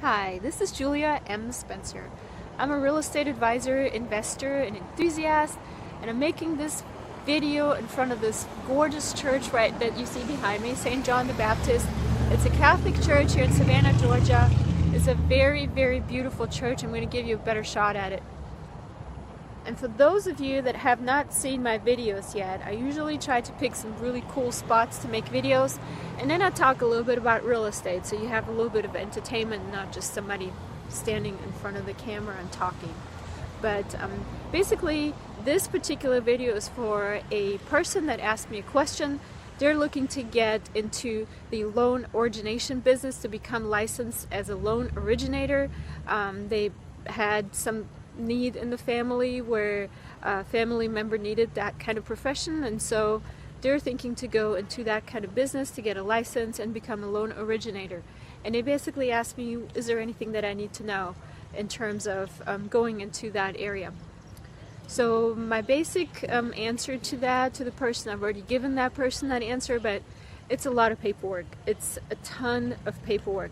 Hi, this is Julia M. Spencer. I'm a real estate advisor, investor, and enthusiast, and I'm making this video in front of this gorgeous church right that you see behind me, St. John the Baptist. It's a Catholic church here in Savannah, Georgia. It's a very, very beautiful church. I'm going to give you a better shot at it. And for those of you that have not seen my videos yet, I usually try to pick some really cool spots to make videos, and then I talk a little bit about real estate, so you have a little bit of entertainment, not just somebody standing in front of the camera and talking. But basically, this particular video is for a person that asked me a question. They're looking to get into the loan origination business to become licensed as a loan originator. They had some need in the family where a family member needed that kind of profession, and so they're thinking to go into that kind of business to get a license and become a loan originator. And they basically asked me, is there anything that I need to know in terms of going into that area? So my basic answer to that, to the person, I've already given that person that answer, but it's a lot of paperwork. It's a ton of paperwork.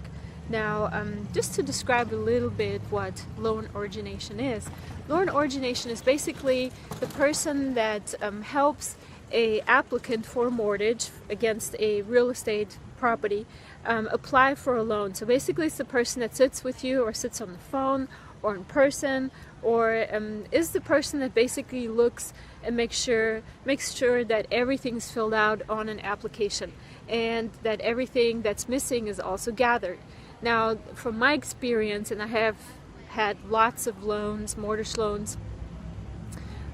Now, just to describe a little bit what loan origination is. Loan origination is basically the person that helps a applicant for a mortgage against a real estate property apply for a loan. So basically it's the person that sits with you or sits on the phone or in person, or is the person that basically looks and makes sure that everything's filled out on an application and that everything that's missing is also gathered. Now, from my experience, and I have had lots of loans, mortgage loans,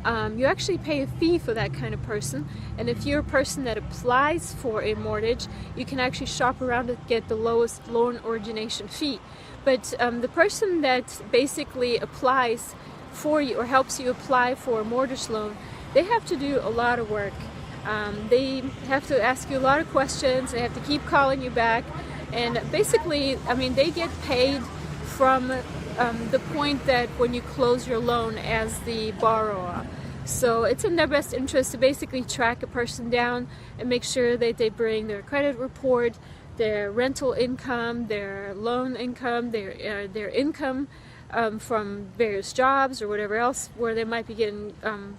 you actually pay a fee for that kind of person. And if you're a person that applies for a mortgage, you can actually shop around to get the lowest loan origination fee. But the person that basically applies for you or helps you apply for a mortgage loan, they have to do a lot of work. They have to ask you a lot of questions. They have to keep calling you back. And basically, I mean, they get paid from the point that when you close your loan as the borrower. So it's in their best interest to basically track a person down and make sure that they bring their credit report, their rental income, their loan income, their income from various jobs or whatever else where they might be getting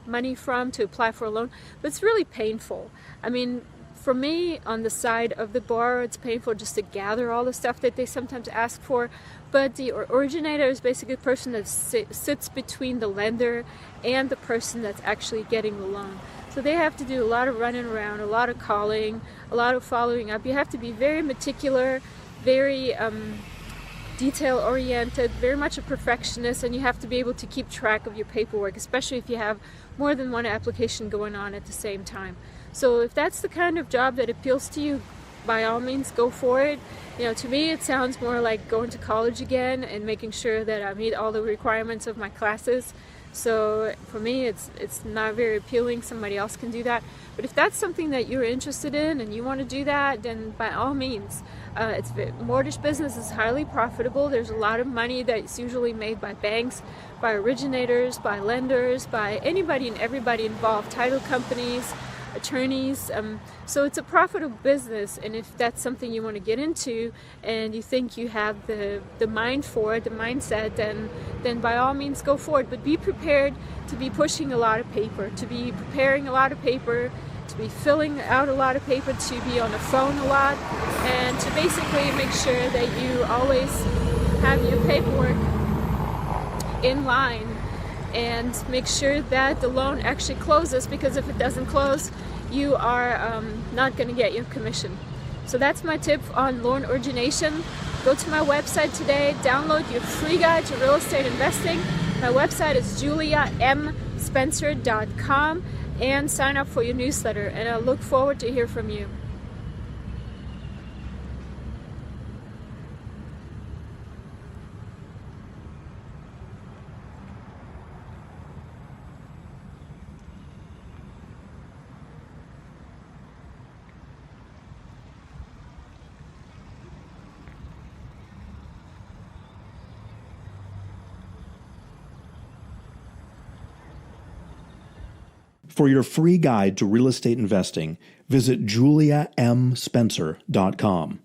money from to apply for a loan. But it's really painful. I mean, for me, on the side of the borrower, it's painful just to gather all the stuff that they sometimes ask for. But the originator is basically the person that sits between the lender and the person that's actually getting the loan. So they have to do a lot of running around, a lot of calling, a lot of following up. You have to be very meticulous, very detail-oriented, very much a perfectionist, and you have to be able to keep track of your paperwork, especially if you have more than one application going on at the same time. So if that's the kind of job that appeals to you, by all means, go for it. You know, to me, it sounds more like going to college again and making sure that I meet all the requirements of my classes. So for me, it's not very appealing. Somebody else can do that. But if that's something that you're interested in and you want to do that, then by all means. Mortgage business is highly profitable. There's a lot of money that's usually made by banks, by originators, by lenders, by anybody and everybody involved, title companies, attorneys. So it's a profitable business, and if that's something you want to get into and you think you have the mind for it, the mindset, then by all means go for it. But be prepared to be pushing a lot of paper, to be preparing a lot of paper, to be filling out a lot of paper, to be on the phone a lot, and to basically make sure that you always have your paperwork in line and make sure that the loan actually closes, because if it doesn't close, you are not going to get your commission. So that's my tip on loan origination. Go to my website today, download your free guide to real estate investing. My website is juliamspencer.com, and sign up for your newsletter, and I look forward to hear from you. For your free guide to real estate investing, visit juliamspencer.com.